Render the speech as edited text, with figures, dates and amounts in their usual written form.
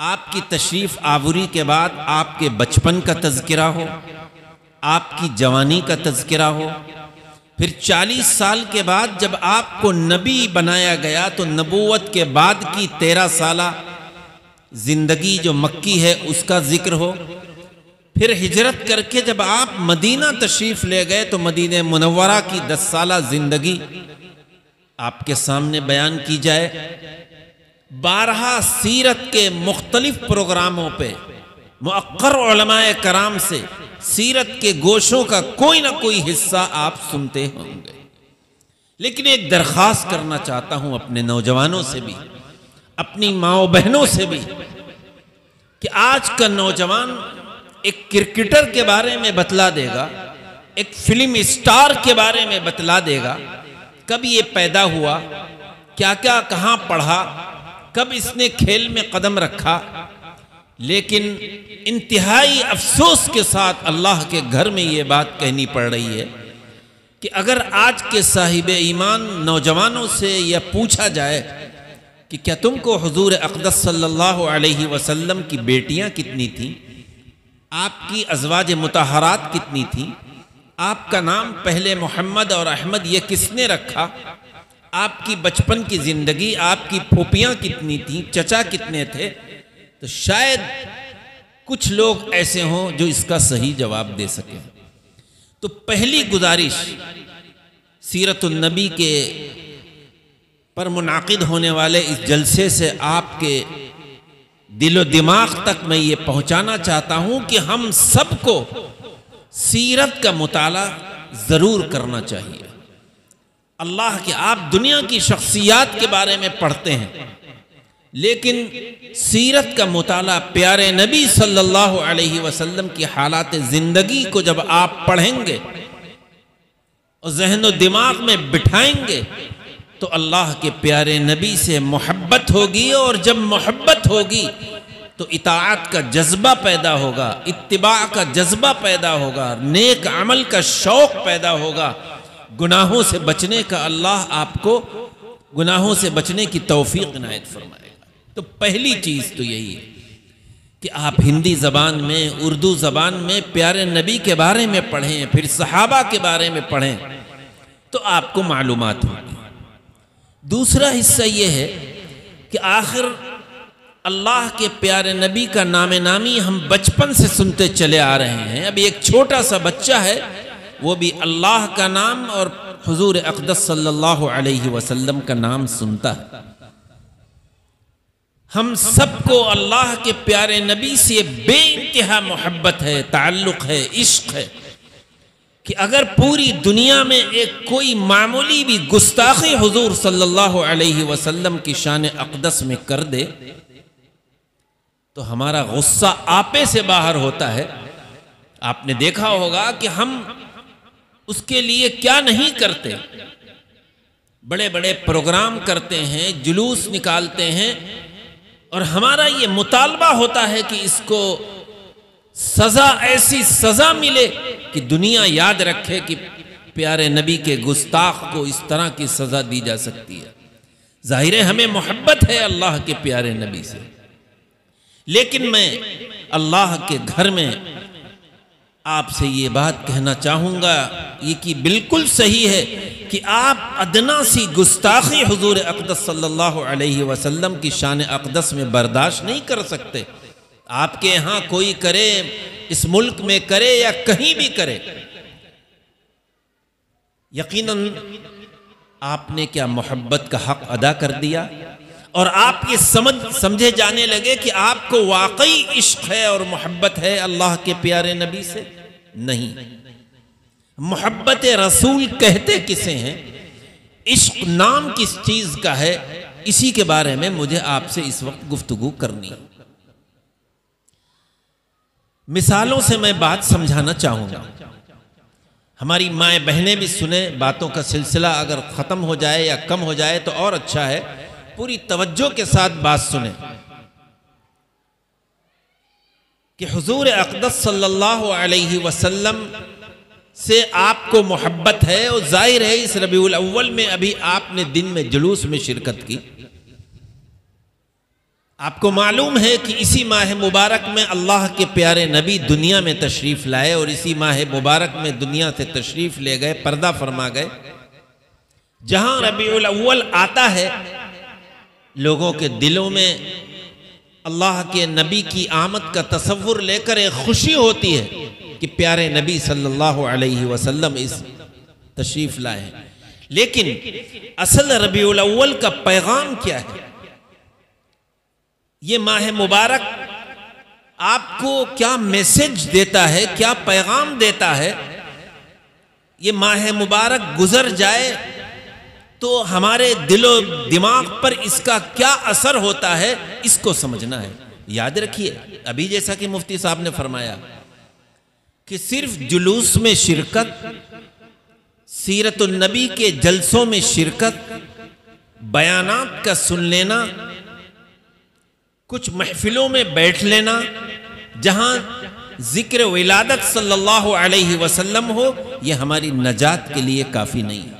आपकी तशरीफ़ आवरी के बाद आपके बचपन का तज़किरा हो, आपकी जवानी का तज़किरा हो, फिर 40 साल के बाद जब आपको नबी बनाया गया तो नबूवत के बाद की 13 साला ज़िंदगी जो मक्की है उसका ज़िक्र हो, फिर हिजरत करके जब आप मदीना तशरीफ़ ले गए तो मदीने मुनव्वरा की 10 साला ज़िंदगी आपके सामने बयान की जाए। 12 सीरत के मुख्तलिफ प्रोग्रामों पे मुअक्कर उलमाए कराम से सीरत के गोशों का कोई ना कोई हिस्सा आप सुनते होंगे। लेकिन एक दरख्वास्त करना चाहता हूं अपने नौजवानों से भी, अपनी माओ बहनों से भी, कि आज का नौजवान एक क्रिकेटर के बारे में बतला देगा, एक फिल्म स्टार के बारे में बतला देगा, कब ये पैदा हुआ, क्या क्या कहाँ पढ़ा, कब इसने खेल में कदम रखा। लेकिन इंतहाई अफसोस के साथ अल्लाह के घर में ये बात कहनी पड़ रही है कि अगर आज के साहिब ईमान नौजवानों से यह पूछा जाए कि क्या तुमको हुजूर अक़दस सल्लल्लाहु अलैहि वसल्लम की बेटियां कितनी थीं, आपकी अज़वाज मुतहरात कितनी थीं, आपका नाम पहले मोहम्मद और अहमद ये किसने रखा, आपकी बचपन की ज़िंदगी, आपकी फूफियाँ कितनी थीं, चचा कितने थे, तो शायद कुछ लोग ऐसे हों जो इसका सही जवाब दे सकें। तो पहली गुजारिश सीरतुन नबी के पर मुनाकिद होने वाले इस जलसे से आपके दिलो दिमाग तक मैं ये पहुंचाना चाहता हूं कि हम सबको सीरत का मुताला ज़रूर करना चाहिए। अल्लाह के आप दुनिया की शख्सियात के बारे में पढ़ते हैं, लेकिन सीरत का मुताला प्यारे नबी सल्लल्लाहु अलैहि वसल्लम की हालात ज़िंदगी को जब आप पढ़ेंगे और ज़हन दिमाग में बिठाएंगे तो अल्लाह के प्यारे नबी से मोहब्बत होगी, और जब मोहब्बत होगी तो इताअत का जज्बा पैदा होगा, इत्तिबा का जज्बा पैदा होगा, नेक अमल का शौक़ पैदा होगा, गुनाहों से बचने का अल्लाह आपको गुनाहों से बचने की तौफीक इनायत फरमाएगा। तो पहली चीज़ तो यही है कि आप हिंदी ज़बान में, उर्दू ज़बान में प्यारे नबी के बारे में पढ़ें, फिर सहाबा के बारे में पढ़ें तो आपको मालूमात होगी। दूसरा हिस्सा ये है कि आखिर अल्लाह के प्यारे नबी का नाम नामी हम बचपन से सुनते चले आ रहे हैं। अभी एक छोटा सा बच्चा है, वो भी अल्लाह का नाम और हुजूर अक़दस सल्लल्लाहु अलैहि वसल्लम का नाम सुनता है। हम सबको अल्लाह के प्यारे नबी से बेइंतहा मोहब्बत है, ताल्लुक़ है, इश्क है कि अगर पूरी दुनिया में एक कोई मामूली भी गुस्ताखी हुजूर सल्लल्लाहु अलैहि वसल्लम की शान अक़दस में कर दे तो हमारा गुस्सा आपे से बाहर होता है। आपने देखा होगा कि हम उसके लिए क्या नहीं करते, बड़े बड़े प्रोग्राम करते हैं, जुलूस निकालते हैं, और हमारा ये मुतालबा होता है कि इसको सज़ा, ऐसी सज़ा मिले कि दुनिया याद रखे कि प्यारे नबी के गुस्ताख को इस तरह की सज़ा दी जा सकती है। ज़ाहिर है हमें मोहब्बत है अल्लाह के प्यारे नबी से, लेकिन मैं अल्लाह के घर में आपसे ये बात कहना चाहूँगा ये कि बिल्कुल सही है कि आप अदना सी गुस्ताखी हुजूर अक़दस सल्लल्लाहु अलैहि वसल्लम की शान अक़दस में बर्दाश्त नहीं कर सकते। आपके यहाँ कोई करे, इस मुल्क में करे या कहीं भी करे, यकीनन आपने क्या मोहब्बत का हक अदा कर दिया, और आप ये समझे जाने लगे कि आपको वाकई इश्क है और मोहब्बत है अल्लाह के प्यारे नबी से। नहीं, मोहब्बत रसूल कहते किसे हैं, इश्क नाम किस चीज का है, इसी के बारे में मुझे आपसे इस वक्त गुफ्तगू करनी है। मिसालों से मैं बात समझाना चाहूंगा, हमारी माए बहनें भी सुने। बातों का सिलसिला अगर ख़त्म हो जाए या कम हो जाए तो और अच्छा है, पूरी तवज्जो के साथ बात सुने कि हुजूर अक़दस सल्लल्लाहु अलैहि वसल्लम से आपको मोहब्बत है, और जाहिर है इस रबीउल अव्वल में अभी आपने दिन में जुलूस में शिरकत की, आपको मालूम है कि इसी माह मुबारक में अल्लाह के प्यारे नबी दुनिया में तशरीफ़ लाए और इसी माह मुबारक में दुनिया से तशरीफ़ ले गए, पर्दा फरमा गए। जहां रबीउल अव्वल आता है, लोगों के दिलों में अल्लाह के नबी की आमद का तसव्वुर लेकर एक खुशी होती है कि प्यारे नबी सल्लल्लाहु अलैहि वसल्लम इस तशरीफ़ लाए। लेकिन असल रबीउल अव्वल का पैगाम क्या है? ये माह मुबारक आपको क्या मैसेज देता है, क्या पैगाम देता है? ये माह मुबारक गुजर जाए तो हमारे दिलो दिमाग पर इसका क्या असर होता है, इसको समझना है। याद रखिए, अभी जैसा कि मुफ्ती साहब ने फरमाया कि सिर्फ जुलूस में शिरकत, सीरतुन नबी के जलसों में शिरकत, बयानात का सुन लेना, कुछ महफिलों में बैठ लेना जहां जिक्र विलादत सल्लल्लाहु अलैहि वसल्लम हो, यह हमारी नजात के लिए काफी नहीं है।